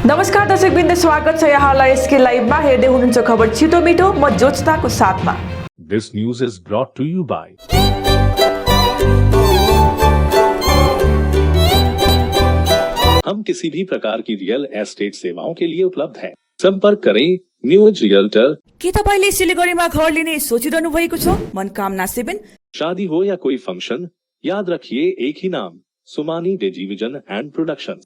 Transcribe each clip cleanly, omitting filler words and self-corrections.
नमस्कार दर्शकवृन्द, स्वागत छ यहाँलाई एसके लाइभमा। हेर्दै हुनुहुन्छ खबर छिटो मिठो, म ज्योत्सनाको साथमा। This news is brought to you by हम किसी भी प्रकार की रियल एस्टेट सेवाओं के लिए उपलब्ध हैं। संपर्क करें न्यू एज रियल्टर। के तपाईले सिलिगुडीमा घर लिने सोचिरहनु भएको छ? मनकामना 7। शादी हो या कोई फंक्शन, याद रखिए एक ही नाम, सुमानी टेलिभिजन एंड प्रोडक्शन।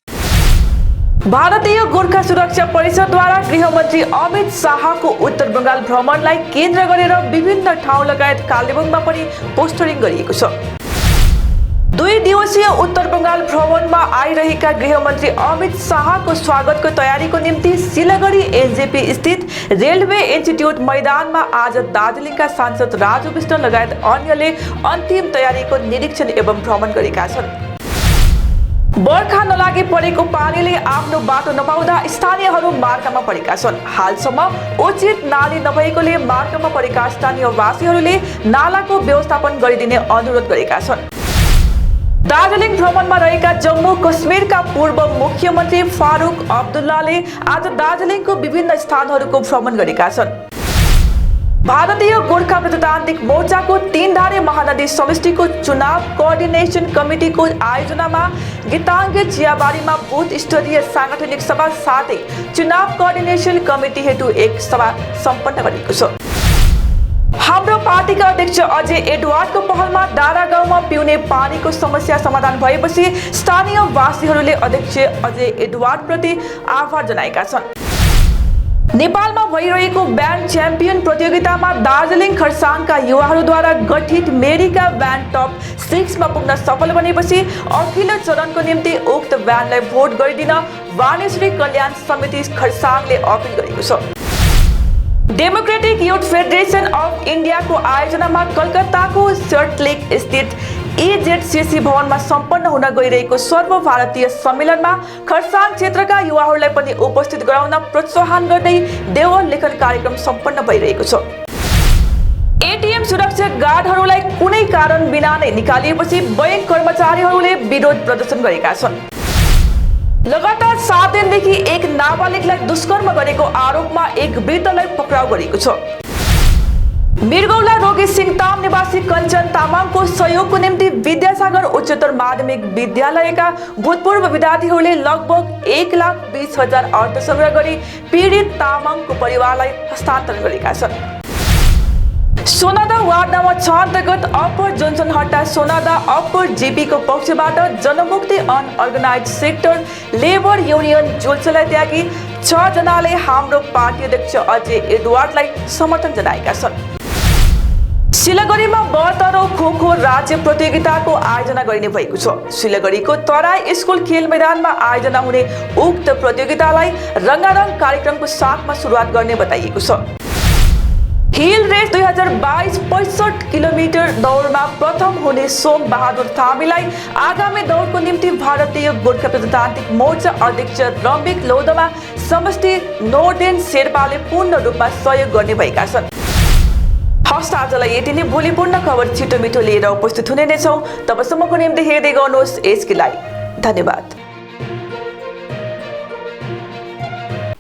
भारतीय गोर्खा सुरक्षा परिषदद्वारा गृहमन्त्री अमित शाहको उत्तर बंगाल भ्रमणलाई केन्द्र गरेर विभिन्न ठाउँ लगायत कालेबुङमा पनि पोस्टरिङ गरिएको छ। 2 दिवसीय उत्तर बंगाल भ्रमणमा आइरहेका गृहमन्त्री अमित शाहको स्वागतको तयारीको निम्ति सिलगढी एनजेपी स्थित रेलवे इन्स्टिट्युट मैदानमा आज दार्जिलिङका सांसद राजु विष्ट लगायत अन्यले अन्तिम तयारीको निरीक्षण एवं भ्रमण गरेका छन्। बर्खा नलागी परेको पानीले आफ्नो बाटो नपाउँदा स्थानीयहरू मार्गमा परेका छन्। हालसम्म उचित नाली नभएकोले मार्गमा परेका स्थानीयवासीहरूले नालाको व्यवस्थापन गरिदिने अनुरोध गरेका छन्। दार्जिलिङ भ्रमणमा रहेका जम्मू कश्मीरका पूर्व मुख्यमन्त्री फारूक अब्दुल्लाले आज दार्जिलिङको विभिन्न स्थानहरूको भ्रमण गरेका छन्। भारतीय गोर्खा प्रजातान्त्रिक मोर्चाको 3 धारे महानदी समष्टिको चुनाव कोअर्डिनेसन कमिटीको आयोजनामा गीताङ्गे चियाबारीमा बुथ स्तरीय सांगठनिक सभा साथै चुनाव कोअर्डिनेसन कमिटी हेतु एक सभा सम्पन्न गरेको छ। हाम्रो पार्टीका अध्यक्ष अजय एडवार्डको पहलमा डाँडा गाउँमा पिउने पानीको समस्या समाधान भएपछि स्थानीय वासीहरूले अध्यक्ष अजय एडवार्ड प्रति आभार जनाएका छन्। नेपालमा भइरहेको ब्यान्ड च्याम्पियन प्रतियोगितामा दार्जिलिङ खरसाङका युवाहरूद्वारा गठित मेरीका ब्यान्ड टप 6 मा पुग्न सफल बनेपछि अघिल्लो चरणको निम्ति उक्त ब्यान्डलाई भोट गरिदिन वाणीश्री कल्याण समिति खरसाङले अपिल गरेको छ। डेमोक्रेटिक युथ फेडरेसन अफ इन्डियाको आयोजनामा कलकत्ताको सल्टलेक स्थित एजेडसिसी भवनमा सम्पन्न हुन गइरहेको सर्वभारतीय सम्मेलनमा खरसाङ क्षेत्रका युवाहरूलाई पनि उपस्थित गराउन प्रोत्साहन गर्दै देवल लेखन कार्यक्रम सम्पन्न भइरहेको छ। एटीएम सुरक्षा गार्डहरूलाई कुनै कारण बिना नै निकालिएपछि बैंक कर्मचारीहरूले विरोध प्रदर्शन गरेका छन्। लगातार 7 दिनदेखि एक नाबालिगलाई दुष्कर्म गरेको आरोपमा एक वृद्धलाई पक्राउ गरेको छ। मिर्गौला रोगी सिङताम निवासी कञ्चन तामाङको सहयोगको निम्ति विद्यासागर उच्चतर माध्यमिक विद्यालयका भूतपूर्व विद्यार्थीहरूले लगभग 1,20,000 अर्थ संग्रह गरी पीडित तामाङको परिवारलाई हस्तान्तरण गरेका छन्। सोनादा वार्ड नम्बर 6 अन्तर्गत अप्पर जोन्सनहट्टा सोनादा अप्पर जीपीको पक्षबाट जनमुक्ति अनअर्गनाइज सेक्टर लेबर युनियन जुल्सलाई त्यागी 6 जनाले हाम्रो पार्टी अध्यक्ष अजय एडवार्डलाई समर्थन जनाएका छन्। सिलगढीमा 72औं खो-खो राज्य प्रतियोगिताको आयोजना गरिने भएको छ। सिलगढीको तराई स्कुल खेल मैदानमा आयोजना हुने उक्त प्रतियोगितालाई रङ्गारङ कार्यक्रमको साथमा सुरुवात गर्ने बताइएको छ। हिल रेस 2022 65 किलोमिटर दौडमा प्रथम हुने सोम बहादुर थामीलाई आगामी दौडको निम्ति भारतीय गोर्खा प्रजातान्त्रिक मोर्चा अध्यक्ष रम्बिक लोधमा समष्टि नोर्देन शेर्पाले पूर्ण रूपमा सहयोग गर्ने भएका छन्। हस्त आजलाई यति नै। भोलि पूर्ण खबर छिटो मिठो लिएर उपस्थित हुने नै छौं। तबसम्मको निम्ति हेर्दै गर्नुहोस् एसके लाइभ। धन्यवाद।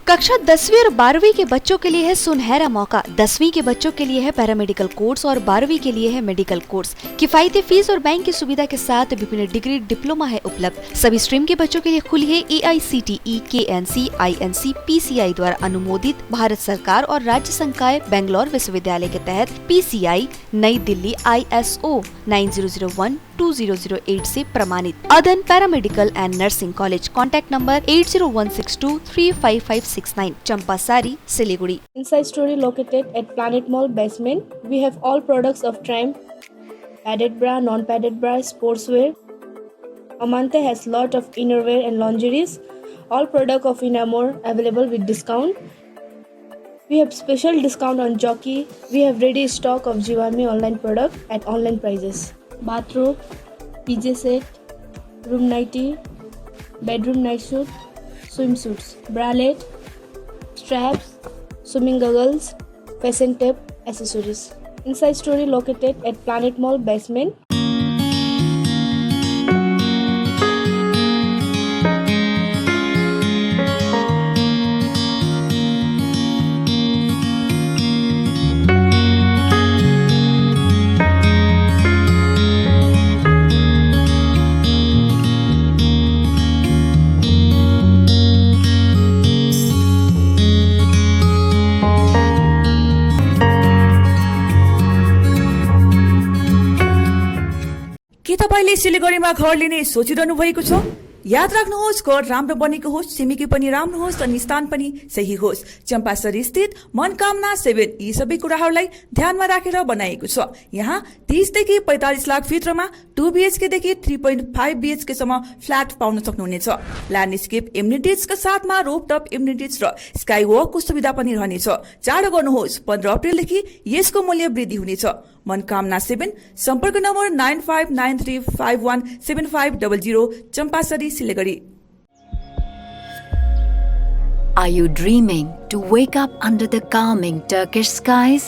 कक्षा 10वीं और 12वीं के बच्चों के लिए है सुनहरा मौका। 10वीं के बच्चों के लिए है पैरामेडिकल कोर्स और 12वीं के लिए है मेडिकल कोर्स। किफायती फीस और बैंक की सुविधा के साथ विभिन्न डिग्री डिप्लोमा है उपलब्ध। सभी स्ट्रीम के बच्चों के लिए खुली है AICTE, KNC, INC, PCI द्वारा अनुमोदित भारत सरकार और राज्य संकाय बेंगलोर विश्वविद्यालय के तहत PCI नई दिल्ली ISO 9001-2008 से प्रमाणित अदन paramedical and nursing college. Contact number 8016235569 Champasari, Siliguri. Inside Story located at Planet Mall basement. We have all products of Triumph, padded bra, non-padded bra, sportswear. Amante has lot of innerwear and lingeries. All product of Inamore available with discount. We have special discount on Jockey. We have ready stock of Jivami online product at online prices. Bathrobe, PJ set, room nightie, bedroom night suit, swimsuits, bralette, straps, swimming goggles, fashion tape, accessories. Inside Story located at Planet Mall basement. अहिले सिलिगुडीमा घर लिने सोचिरहनु भएको छ? याद राख्नुहोस्, घर राम्रो बनेको होस्, छिमेकी पनि राम्रो होस् अनि स्थान पनि सही होस्। चम्पासरी स्थित मनकामना 7 यी सबै कुराहरूलाई ध्यानमा राखेर बनाएको छ। यहाँ 30 देखि 45 लाख भित्रमा 2 BHK देखि 3.5 BHK सम्म फ्ल्याट पाउन सक्नुहुनेछ। ल्यान्डस्केप एम्युनिटिजका साथमा रोपटप एम्युनिटिज र स्काई वकको सुविधा पनि रहनेछ। चाँडो गर्नुहोस्, 15 अप्रिलदेखि यसको मूल्य वृद्धि हुनेछ। मनकामना 7, सम्पर्क number 9593517500, Champasari, Silgadhi. Are you dreaming to wake up under the calming Turkish skies?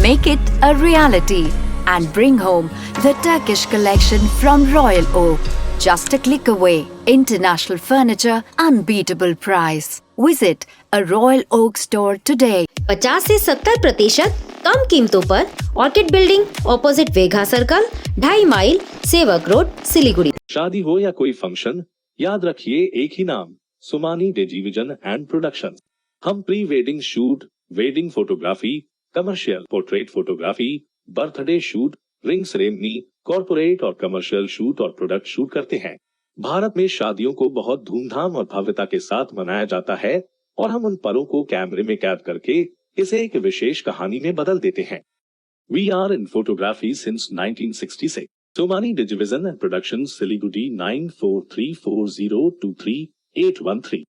Make it a reality and bring home the Turkish collection from Royal Oak. Just a click away. International furniture, unbeatable price. Visit a Royal Oak store today. 50 से 70% कम कीमतों पर orchid building, opposite Vegha circle, 2.5 mile, Sevoke road, Siliguri. शादी हो या कोई function, याद रखिए एक ही नाम, सुमानी डिजीविजन एंड प्रोडक्शन। हम pre wedding shoot, wedding photography, commercial portrait photography, birthday shoot, ring ceremony, corporate और कमर्शियल शूट और प्रोडक्ट शूट करते हैं। भारत में शादियों को बहुत धूमधाम और भव्यता के साथ मनाया जाता है और हम उन पलों को कैमरे में कैद करके इसे एक विशेष कहानी में बदल देते हैं। We are in photography since 1966. Somani Digivision and Productions, Siliguri 9434023813.